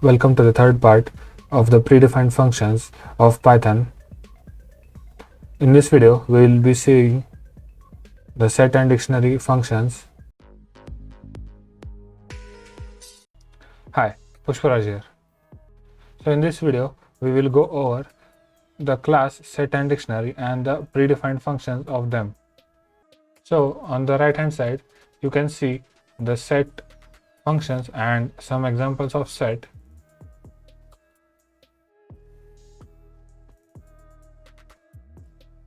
Welcome to the third part of the predefined functions of Python. In this video, we will be seeing the set and dictionary functions. Hi, Pushparaj here. So in this video, we will go over the class set and dictionary and the predefined functions of them. So on the right hand side, you can see the set functions and some examples of set.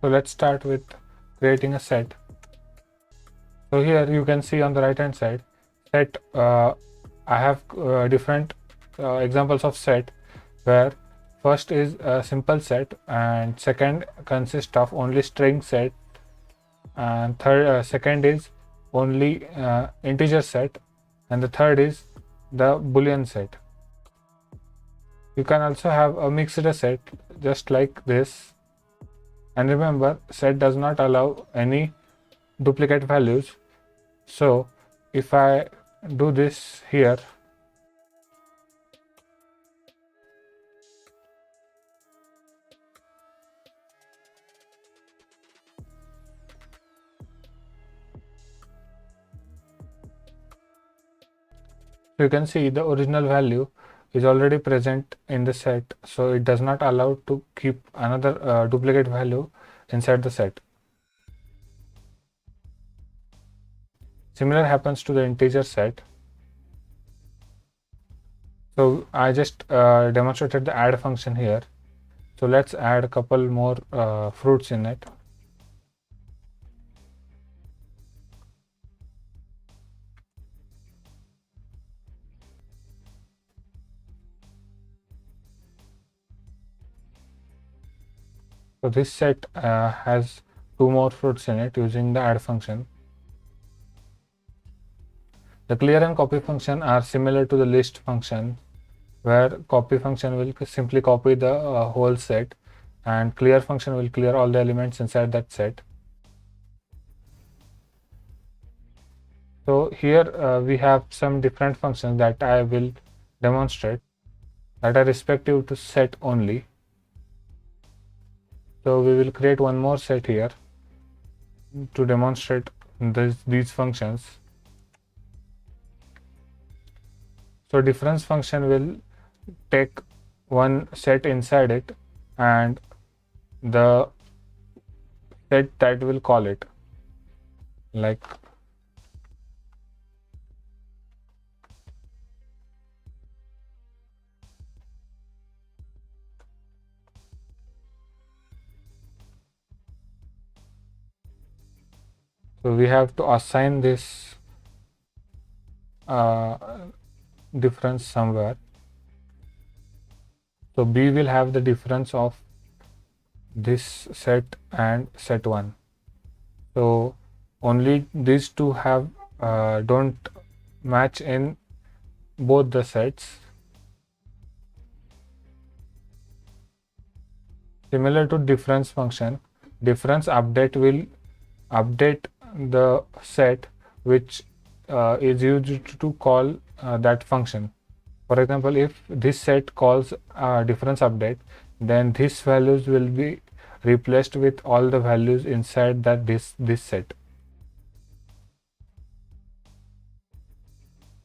So let's start with creating a set. So here you can see on the right hand side set. I have different examples of set, where first is a simple set and second consists of only string set, and second is only integer set, and the third is the boolean set. You can also have a mixed set just like this, and remember, set does not allow any duplicate values. So if I do this here, you can see the original value is already present in the set, so it does not allow to keep another duplicate value inside the set. Similar happens to the integer set. So I just demonstrated the add function here. So let's add a couple more fruits in it. So this set has two more fruits in it using the add function. The clear and copy function are similar to the list function, where copy function will simply copy the whole set and clear function will clear all the elements inside that set. So here we have some different functions that I will demonstrate that are respective to set only. So we will create one more set here to demonstrate these functions. So difference function will take one set inside it and the set that will call it, like so we have to assign this difference somewhere. So B will have the difference of this set and set 1. So only these two have don't match in both the sets. Similar to difference function, difference update will update the set which is used to call that function. For example, if this set calls difference update, then these values will be replaced with all the values inside that this set.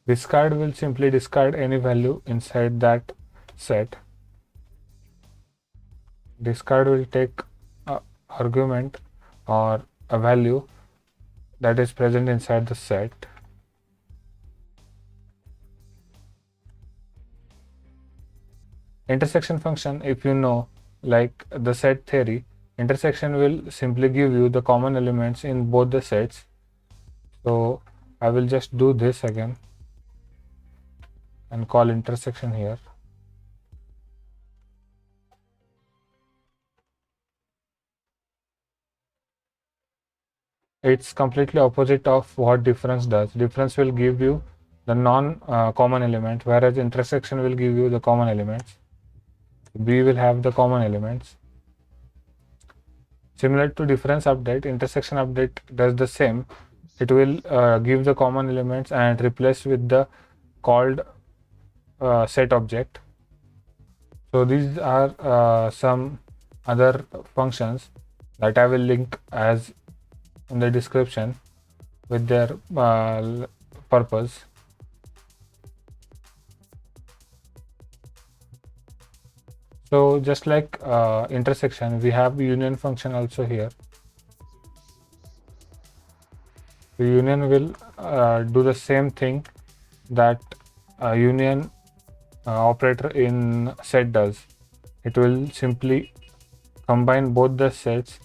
Discard will simply discard any value inside that set. Discard will take an argument or a value that is present inside the set. Intersection function, if you know, like the set theory, intersection will simply give you the common elements in both the sets. So I will just do this again and call intersection here. It's completely opposite of what difference does. Difference will give you the non-common element, whereas intersection will give you the common elements. B will have the common elements. Similar to difference update, intersection update does the same. It will give the common elements and replace with the called set object. So these are some other functions that I will link as in the description with their purpose. So just like intersection, we have union function also here. The union will do the same thing that union operator in set does. It will simply combine both the sets,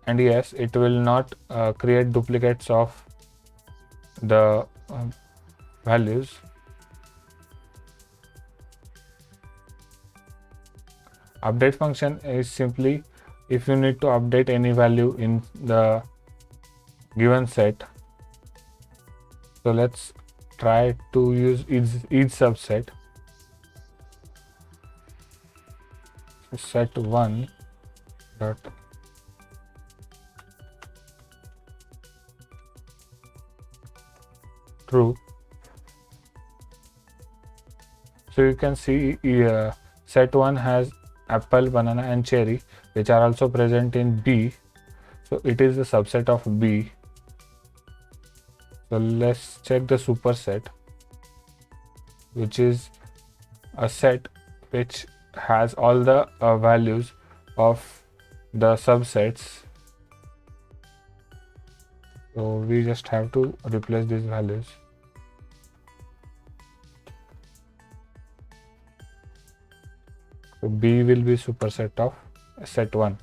and yes, it will not create duplicates of the values. Update function is simply if you need to update any value in the given set. So let's try to use each subset. Set 1 dot true. So you can see set 1 has apple, banana and cherry, which are also present in B. So it is a subset of B. So let's check the superset, which is a set which has all the values of the subsets. So we just have to replace these values. So B will be superset of set 1,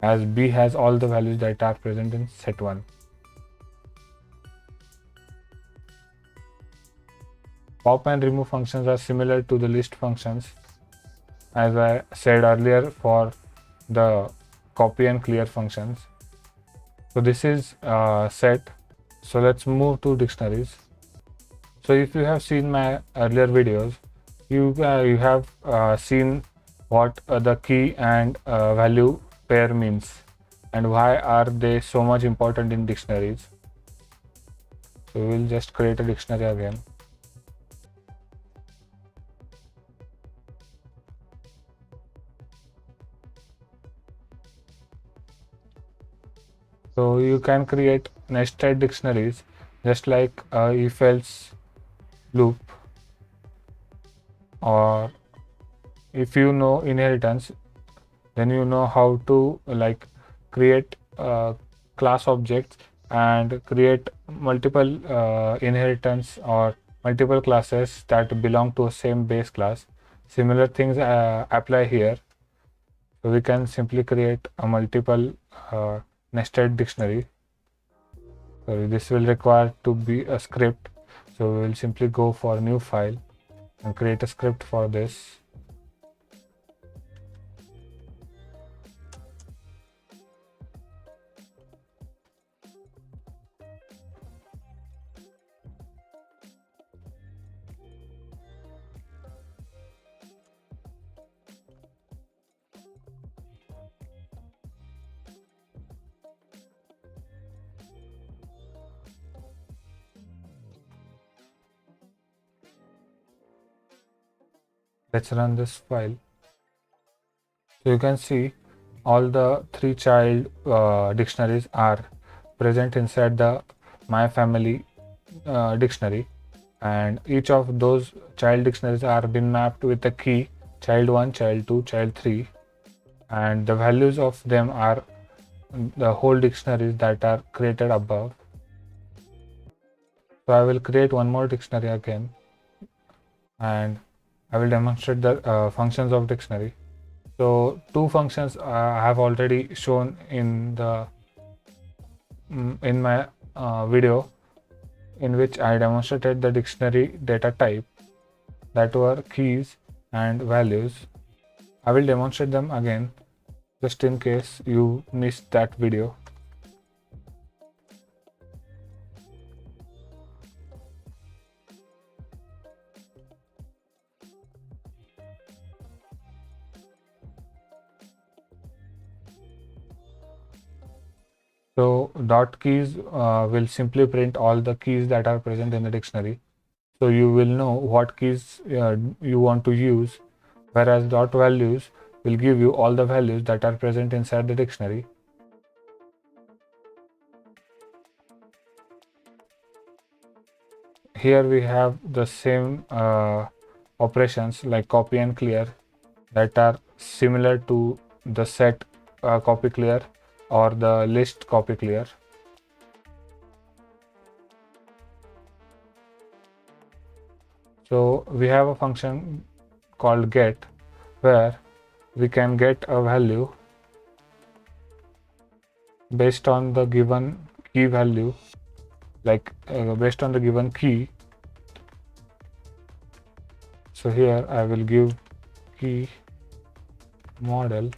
as B has all the values that are present in set 1. Pop and remove functions are similar to the list functions, as I said earlier for the copy and clear functions. So this is set. So let's move to dictionaries. So if you have seen my earlier videos, you have seen what the key and value pair means and why are they so much important in dictionaries. So we'll just create a dictionary again. So you can create nested dictionaries just like if else loop, or if you know inheritance, then you know how to like create class objects and create multiple inheritance or multiple classes that belong to a same base class. Similar things apply here. So we can simply create a multiple nested dictionary. So this will require to be a script. So we will simply go for new file and create a script for this. Let's run this file. So you can see all the 3 child dictionaries are present inside the my family dictionary, and each of those child dictionaries are been mapped with a key child 1, child 2, child 3, and the values of them are the whole dictionaries that are created above. So I will create one more dictionary again, and I will demonstrate the functions of dictionary. So 2 functions I have already shown in the in my video, in which I demonstrated the dictionary data type, that were keys and values. I will demonstrate them again just in case you missed that video. So dot keys will simply print all the keys that are present in the dictionary. so you will know what keys you want to use, whereas dot values will give you all the values that are present inside the dictionary. Here we have the same operations like copy and clear that are similar to the set copy clear or the list copy clear. So we have a function called get where we can get a value based on the given key value, like based on the given key. So here I will give key model.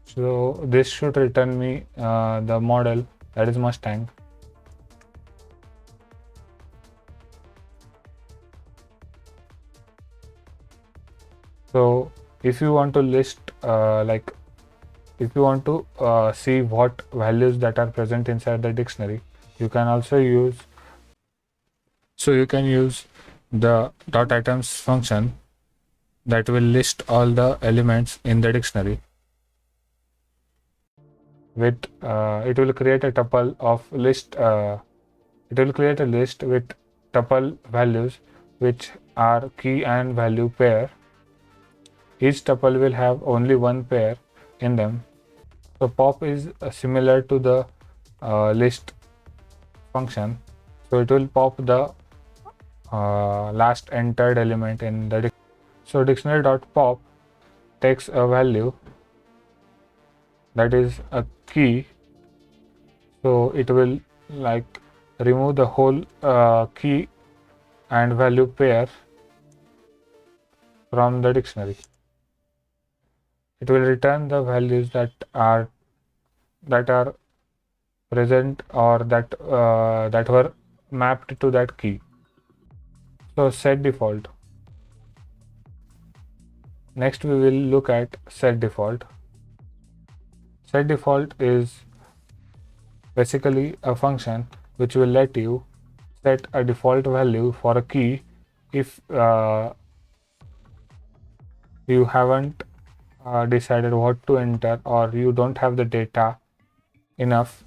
So this should return me the model, that is Mustang. So if you want to list if you want to see what values that are present inside the dictionary, you can also use the dot items function that will list all the elements in the dictionary. With it will create a tuple of list. It will create a list with tuple values which are key and value pair. Each tuple will have only one pair in them. So pop is similar to the list function. So it will pop the last entered element in the dictionary. So dictionary.pop takes a value that is a key. So it will like remove the whole key and value pair from the dictionary. It will return the values that are present or that were mapped to that key. So set default. Next we will look at set default. Set default is basically a function which will let you set a default value for a key if you haven't decided what to enter or you don't have the data enough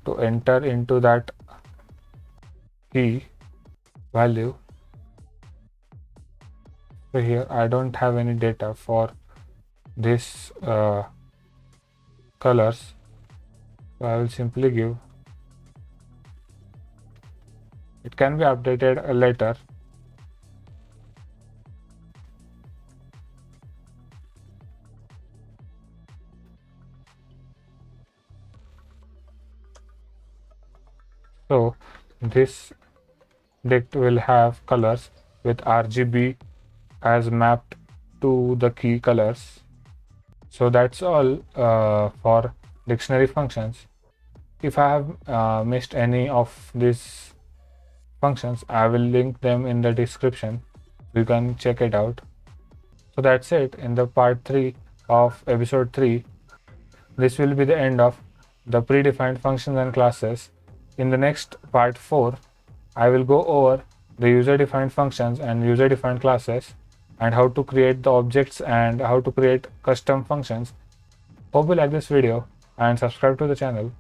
to enter into that key value. So here I don't have any data for this colors, so I will simply give. It can be updated later. So this dict will have colors with RGB as mapped to the key colors. So that's all for dictionary functions. If I have missed any of these functions, I will link them in the description. You can check it out. So that's it in the part 3 of episode 3. This will be the end of the predefined functions and classes. In the next part 4, I will go over the user-defined functions and user-defined classes and how to create the objects and how to create custom functions. Hope you like this video and subscribe to the channel.